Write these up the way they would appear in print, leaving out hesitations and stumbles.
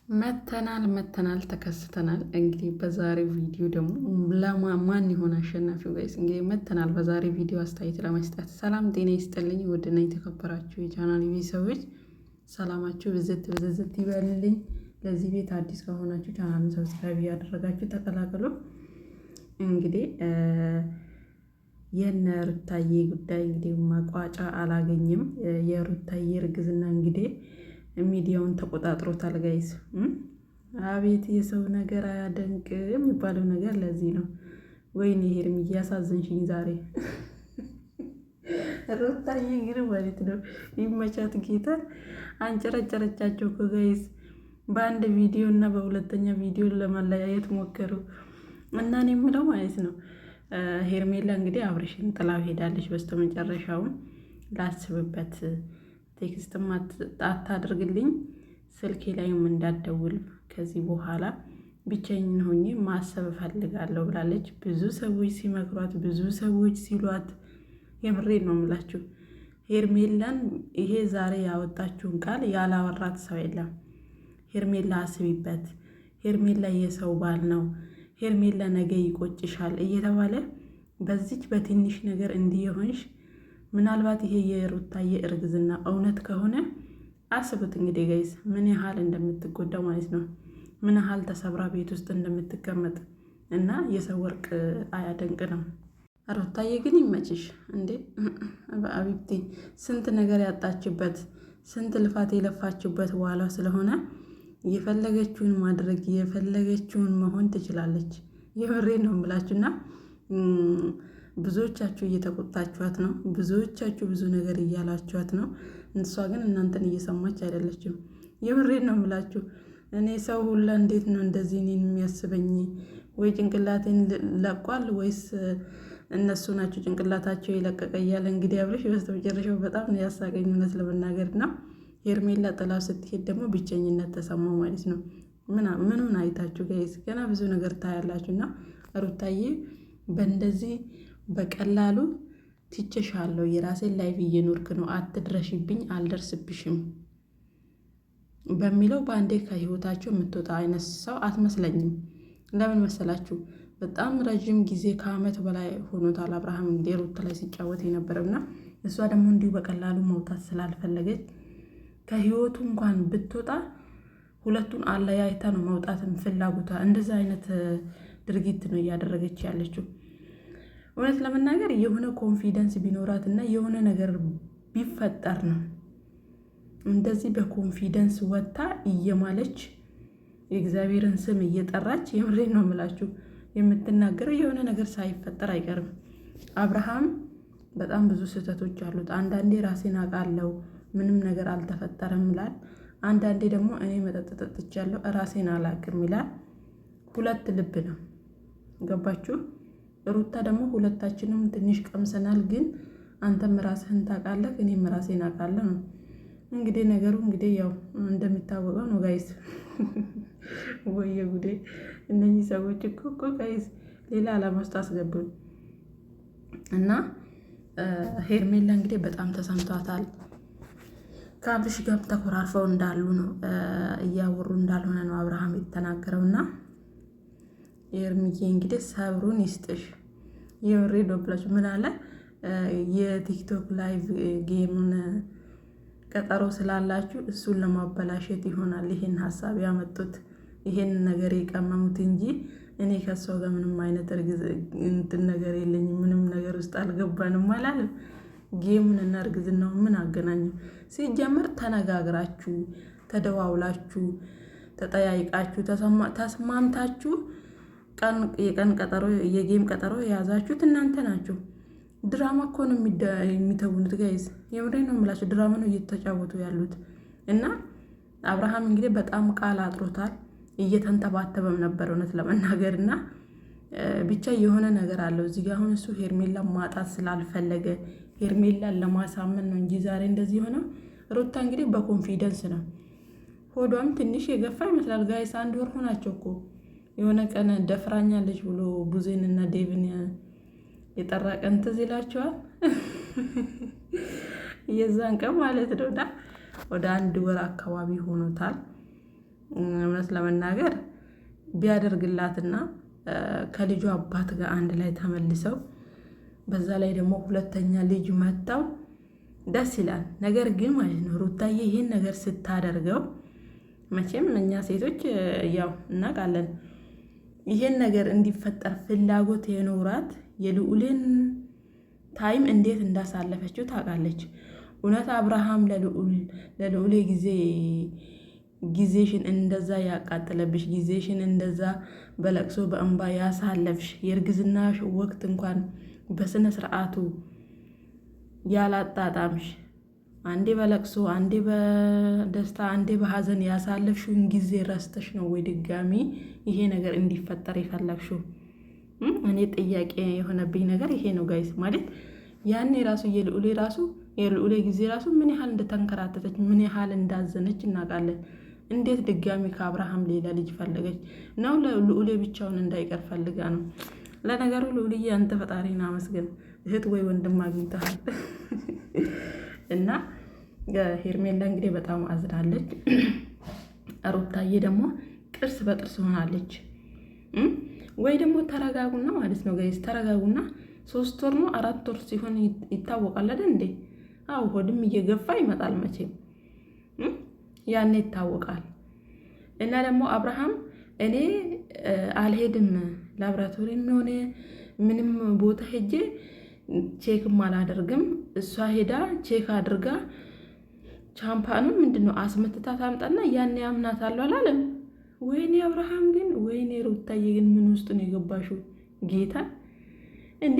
መተናል ተከስተናል። እንግዲህ በዛሬው ቪዲዮ ደግሞ ማን ይሆን አሸናፊው? ጋይስ እንግዲህ መተናል በዛሬው ቪዲዮ አስተያየት ለመስጠት። ሰላም ጤና ይስጥልኝ ውድና የተከበራችሁ የቻናል ቤተሰቦች ሰላማችሁ ብዝት ይበልልኝ። ለዚህ ቤት አዲስ ከሆናችሁ ቻናሉን ሰብስክራይብ እያደረጋችሁ ተቀላቀሉ። እንግዲህ የነ ሩታዬ ጉዳይ እንግዲህ መቋጫ አላገኝም። የሩታዬ እርግዝና እንግዲህ ሚዲያውን ተቆጣጥሮታል ጋይስ። አቤት የሰው ነገር አያደንቅ የሚባለው ነገር ለዚህ ነው። ወይኔ ሄርም እያሳዘንሽኝ ዛሬ። ሩታዬ እንግዲህ ማለት ነው ይመቻት ጌታ። አንጨረጨረቻቸው እኮ ጋይስ። በአንድ ቪዲዮ እና በሁለተኛ ቪዲዮ ለማለያየት ሞከሩ እና እኔ የምለው ማለት ነው ሄርሜላ እንግዲህ አብርሽን ጥላው ሄዳለች። በስተመጨረሻውም ላስብበት፣ ቴክስትም አታድርግልኝ፣ ስልኬ ላይም እንዳትደውል፣ ከዚህ በኋላ ብቻዬን ሆኜ ማሰብ እፈልጋለሁ ብላለች። ብዙ ሰዎች ሲመክሯት፣ ብዙ ሰዎች ሲሏት፣ የምሬን ነው የምላችሁ ሄርሜላን ይሄ ዛሬ ያወጣችውን ቃል ያላወራት ሰው የለም። ሄርሜላ አስቢበት፣ ሄርሜላ የሰው ባል ነው፣ ሄርሜላ ነገ ይቆጭሻል እየተባለ በዚች በትንሽ ነገር እንዲህ የሆንሽ። ምናልባት ይሄ የሩታዬ እርግዝና እውነት ከሆነ አስቡት እንግዲህ ጋይስ ምን ያህል እንደምትጎዳው ማለት ነው። ምን ያህል ተሰብራ ቤት ውስጥ እንደምትቀመጥ እና የሰው ወርቅ አያደንቅ ነው። ሩታዬ ግን ይመችሽ እንዴ በአቢብቴ ስንት ነገር ያጣችበት ስንት ልፋት የለፋችበት በኋላ ስለሆነ የፈለገችውን ማድረግ የፈለገችውን መሆን ትችላለች። የምሬን ነው የምላችሁና ብዙዎቻችሁ እየተቆጣችኋት ነው። ብዙዎቻችሁ ብዙ ነገር እያላችኋት ነው። እሷ ግን እናንተን እየሰማች አይደለችም። የምሬን ነው የምላችሁ። እኔ ሰው ሁላ እንዴት ነው እንደዚህ እኔን የሚያስበኝ? ወይ ጭንቅላቴን ለቋል ወይስ እነሱ ናቸው ጭንቅላታቸው የለቀቀ እያለ እንግዲህ አብርሽ በስተመጨረሻው በጣም ነው ያሳቀኝ እውነት ለመናገር እና ሄርሜላ ጥላ ስትሄድ ደግሞ ብቸኝነት ተሰማው ማለት ነው። ምኑን አይታችሁ ጋይስ? ገና ብዙ ነገር ታያላችሁ። እና ሩታዬ በእንደዚህ በቀላሉ ትቼሻለሁ፣ የራሴን ላይፍ እየኖርክ ነው፣ አትድረሽብኝ፣ አልደርስብሽም በሚለው በአንዴ ከህይወታቸው የምትወጣ አይነት ሰው አትመስለኝም። ለምን መሰላችሁ? በጣም ረዥም ጊዜ ከአመት በላይ ሆኖታል አብርሃም እንግዲህ ሩታ ላይ ሲጫወት የነበረው እና እሷ ደግሞ እንዲሁ በቀላሉ መውጣት ስላልፈለገች ከህይወቱ እንኳን ብትወጣ ሁለቱን አለያይታ ነው መውጣትም ፍላጎቷ። እንደዚህ አይነት ድርጊት ነው እያደረገች ያለችው። እውነት ለመናገር የሆነ ኮንፊደንስ ቢኖራት እና የሆነ ነገር ቢፈጠር ነው እንደዚህ በኮንፊደንስ ወጥታ እየማለች የእግዚአብሔርን ስም እየጠራች የምሬን ነው የምላችሁ የምትናገረው። የሆነ ነገር ሳይፈጠር አይቀርም። አብርሃም በጣም ብዙ ስህተቶች አሉት። አንዳንዴ ራሴን አውቃለሁ ምንም ነገር አልተፈጠረም ይላል። አንዳንዴ ደግሞ እኔ መጠጥ ጠጥቻለሁ ራሴን አላውቅም ይላል። ሁለት ልብ ነው። ገባችሁ? ሩታ ደግሞ ሁለታችንም ትንሽ ቀምሰናል፣ ግን አንተም ራስህን ታውቃለህ እኔም ራሴን አውቃለሁ ነው እንግዲህ ነገሩ። እንግዲህ ያው እንደሚታወቀው ነው ጋይስ። ወየ ጉዴ! እነኚህ ሰዎች እኮ ጋይስ ሌላ ዓላማ ውስጥ አስገቡን እና ሄርሜላ እንግዲህ በጣም ተሰምቷታል። ከአብርሽ ጋር ተኮራርፈው እንዳሉ ነው እያወሩ እንዳልሆነ ነው አብርሃም የተናገረው። እና ሄርሚዬ እንግዲህ ሰብሩን ይስጥሽ። የምሬ ነው ብላችሁ ምን አለ የቲክቶክ ላይቭ ጌሙን ቀጠሮ ስላላችሁ እሱን ለማበላሸት ይሆናል ይሄን ሀሳብ ያመጡት፣ ይሄን ነገር የቀመሙት እንጂ እኔ ከሷ ጋር ምንም አይነት እንትን ነገር የለኝም፣ ምንም ነገር ውስጥ አልገባንም አላለም። ጌሙን እና እርግዝናው ምን አገናኘው? ሲጀመር ተነጋግራችሁ ተደዋውላችሁ ተጠያይቃችሁ ተስማምታችሁ የቀን ቀጠሮ የጌም ቀጠሮ የያዛችሁት እናንተ ናችሁ። ድራማ እኮ ነው የሚተውኑት ጋይዝ። የምሬን ነው የምላችሁ ድራማ ነው እየተጫወቱ ያሉት። እና አብርሃም እንግዲህ በጣም ቃል አጥሮታል፣ እየተንተባተበም ነበር እውነት ለመናገር እና ብቻ የሆነ ነገር አለው እዚህ ጋር። አሁን እሱ ሄርሜላ ማጣት ስላልፈለገ ሄርሜላን ለማሳመን ነው እንጂ ዛሬ እንደዚህ ሆነው። ሩታ እንግዲህ በኮንፊደንስ ነው፣ ሆዷም ትንሽ የገፋ ይመስላል ጋይስ። 1 ወር ሆናቸው እኮ የሆነ ቀን ደፍራኛለች ብሎ ቡዜን እና ዴቭን የጠራ ቀን ትዝ ይላችኋል? የዛን ቀን ማለት ነው። እና ወደ 1 ወር አካባቢ ሆኖታል። እውነት ለመናገር ቢያደርግላትና ከልጁ አባት ጋር አንድ ላይ ተመልሰው በዛ ላይ ደግሞ ሁለተኛ ልጅ መጣው ደስ ይላል። ነገር ግን ማለት ነው ሩታዬ ይህን ነገር ስታደርገው መቼም እኛ ሴቶች ያው እናውቃለን ይህን ነገር እንዲፈጠር ፍላጎት የኖራት የልዑልን ታይም እንዴት እንዳሳለፈችው ታውቃለች። እውነት አብርሃም ለልዑሌ ጊዜሽን እንደዛ ያቃጠለብሽ ጊዜሽን እንደዛ በለቅሶ በእንባ ያሳለፍሽ የእርግዝናሽ ወቅት እንኳን በስነ ስርዓቱ ያላጣጣምሽ አንዴ በለቅሶ አንዴ በደስታ አንዴ በሀዘን ያሳለፍሽውን ጊዜ ረስተሽ ነው ወይ ድጋሚ ይሄ ነገር እንዲፈጠር የፈለግሽው? እኔ ጥያቄ የሆነብኝ ነገር ይሄ ነው ጋይስ። ማለት ያኔ ራሱ የልዑሌ ጊዜ ራሱ ምን ያህል እንደተንከራተተች ምን ያህል እንዳዘነች እናውቃለን። እንዴት ድጋሚ ከአብርሃም ሌላ ልጅ ፈለገች ነው? ለልዑሌ ብቻውን እንዳይቀር ፈልጋ ነው? ለነገሩ ልዑልዬ አንተ ፈጣሪን አመስግን፣ እህት ወይ ወንድም አግኝተሃል። እና ሄርሜላ እንግዲህ በጣም አዝናለች። ሩታዬ ደግሞ ጥርስ በጥርስ ሆናለች። ወይ ደግሞ ተረጋጉና ማለት ነው ጋይስ፣ ተረጋጉና 3 ወር ነው 4 ወር ሲሆን ይታወቃል አይደል እንዴ? አው ሆድም እየገፋ ይመጣል መቼም ያኔ ይታወቃል። እና ደግሞ አብርሃም እኔ አልሄድም ላብራቶሪም ሆነ ምንም ቦታ ሄጄ ቼክም አላደርግም፣ እሷ ሄዳ ቼክ አድርጋ ቻምፓኑ ምንድነው አስመትታ ታምጣና ያኔ አምናታለሁ አላለም? ወይኔ አብርሃም ግን ወይኔ ሩታዬ ግን ምን ውስጥ ነው የገባሽው? ጌታ እንዴ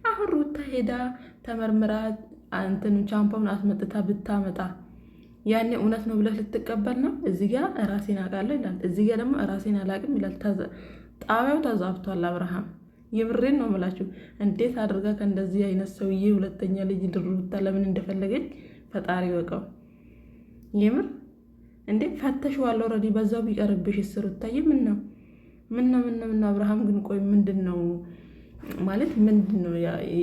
አሁን ሩታ ሄዳ ተመርምራ አንተን ቻምፓውን አስመትታ ብታመጣ ያኔ እውነት ነው ብለህ ልትቀበል ነው? እዚህ ጋር ራሴን አውቃለሁ ይላል፣ እዚህ ጋር ደግሞ ራሴን አላውቅም ይላል። ጣቢያው ተዛብቷል። አብርሃም የብሬን ነው የምላችሁ። እንዴት አድርጋ ከእንደዚህ አይነት ሰውዬ ሁለተኛ ልጅ ሩታ ለምን እንደፈለገች ፈጣሪ ወቀው። የምር እንዴ ፈተሽዋል ኦልሬዲ። በዛው ቢቀርብሽ ሩታዬ ምን ነው አብርሃም ግን ቆይ ምንድን ነው ማለት ምንድን ነው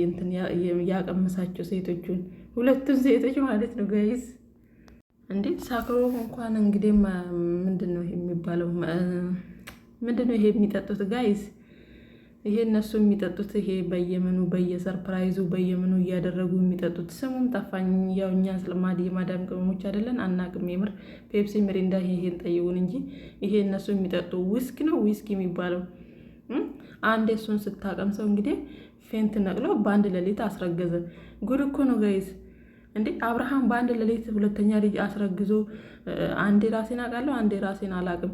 እንትን ያቀመሳቸው ሴቶቹን ሁለቱን ሴቶች ማለት ነው ጋይስ። እንዴ ሳክሮ እንኳን እንግዲህ ምንድነው የሚባለው? ምንድነው ይሄ የሚጠጡት ጋይስ? ይሄ እነሱ የሚጠጡት ይሄ በየምኑ በየሰርፕራይዙ በየምኑ እያደረጉ የሚጠጡት ስሙም ጠፋኝ። ያው እኛ ስለማዲ የማዳም ቅመሞች አይደለን አናቅም። የምር ፔፕሲ ሚሪንዳ ይሄን ጠይቁን እንጂ ይሄ እነሱ የሚጠጡ ዊስኪ ነው ዊስኪ የሚባለው። አንዴ እሱን ስታቀምሰው እንግዲህ ፌንት ነቅሎ በአንድ ሌሊት አስረገዘ። ጉድ እኮ ነው ጋይስ። እንዴ አብርሃም በአንድ ሌሊት ሁለተኛ ልጅ አስረግዞ አንዴ ራሴን አውቃለሁ አንዴ ራሴን አላቅም።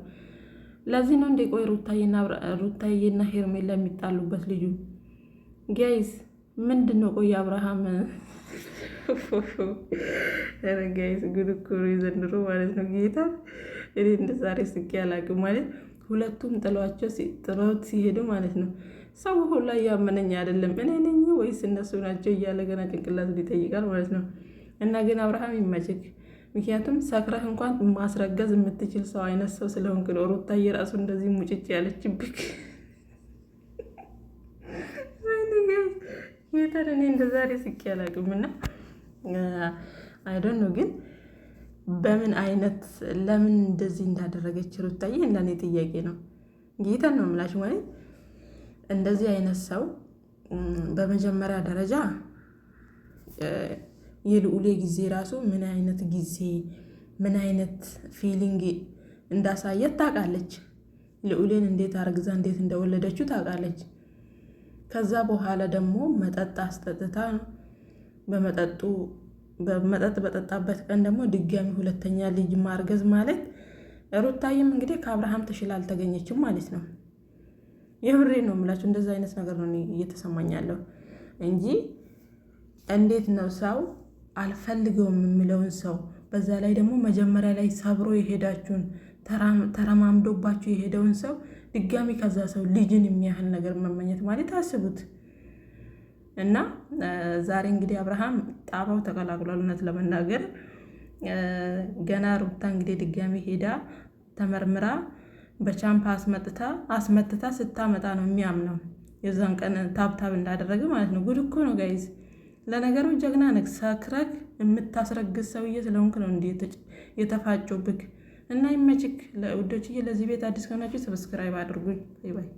ለዚህ ነው እንዴ ቆይ ሩታዬና ሄርሜላ የሚጣሉበት ልጁ ጋይስ ምንድን ነው? ቆይ አብርሃም ጋይስ ጉድ እኮ ነው ዘንድሮ ማለት ነው። ጌታ እኔ እንደዛሬ ስቄ አላቅም ማለት ሁለቱም ጥለውት ሲሄዱ ማለት ነው። ሰው ሁላ እያመነኝ አይደለም እኔ ነኝ ወይስ እነሱ ናቸው እያለ ገና ጭንቅላት ይጠይቃል ማለት ነው። እና ግን አብርሃም ይመችክ። ምክንያቱም ሰክረህ እንኳን ማስረገዝ የምትችል ሰው አይነት ሰው ስለሆንክ ነው ሩታዬ ራሱ እንደዚህ ሙጭጭ ያለችብክ። እኔ እንደዛሬ ስቄ አላቅም። እና አይዶን ነው ግን በምን አይነት ለምን እንደዚህ እንዳደረገች ሩታዬ እንደኔ ጥያቄ ነው። ጌታን ነው የምላችሁ ማለት እንደዚህ አይነት ሰው በመጀመሪያ ደረጃ የልዑሌ ጊዜ ራሱ ምን አይነት ጊዜ ምን አይነት ፊሊንግ እንዳሳየት ታውቃለች። ልዑሌን እንዴት አርግዛ እንዴት እንደወለደችው ታውቃለች። ከዛ በኋላ ደግሞ መጠጥ አስጠጥታ በመጠጥ በጠጣበት ቀን ደግሞ ድጋሚ ሁለተኛ ልጅ ማርገዝ ማለት ሩታዬም እንግዲህ ከአብርሃም ተሽላ አልተገኘችም ማለት ነው። የብሬ ነው የምላችሁ። እንደዛ አይነት ነገር ነው እየተሰማኝ ያለው እንጂ እንዴት ነው ሰው አልፈልገውም የሚለውን ሰው በዛ ላይ ደግሞ መጀመሪያ ላይ ሰብሮ የሄዳችሁን ተረማምዶባችሁ የሄደውን ሰው ድጋሚ ከዛ ሰው ልጅን የሚያህል ነገር መመኘት ማለት አስቡት። እና ዛሬ እንግዲህ አብርሃም ጣባው ተቀላቅሏል። እውነት ለመናገር ገና ሩታ እንግዲህ ድጋሚ ሄዳ ተመርምራ በቻምፓ አስመትታ ስታመጣ ነው የሚያምነው። የዛን ቀን ታብታብ እንዳደረገ ማለት ነው። ጉድ እኮ ነው ጋይዝ። ለነገሩ ጀግና ነህ። ሰክረክ የምታስረግዝ ሰውዬ ስለሆንክ ነው እንዴ የተፋጮብክ። እና ይመችክ ውዶችዬ። ለዚህ ቤት አዲስ ከሆናችሁ ሰብስክራይብ አድርጉኝ። ባይ ባይ።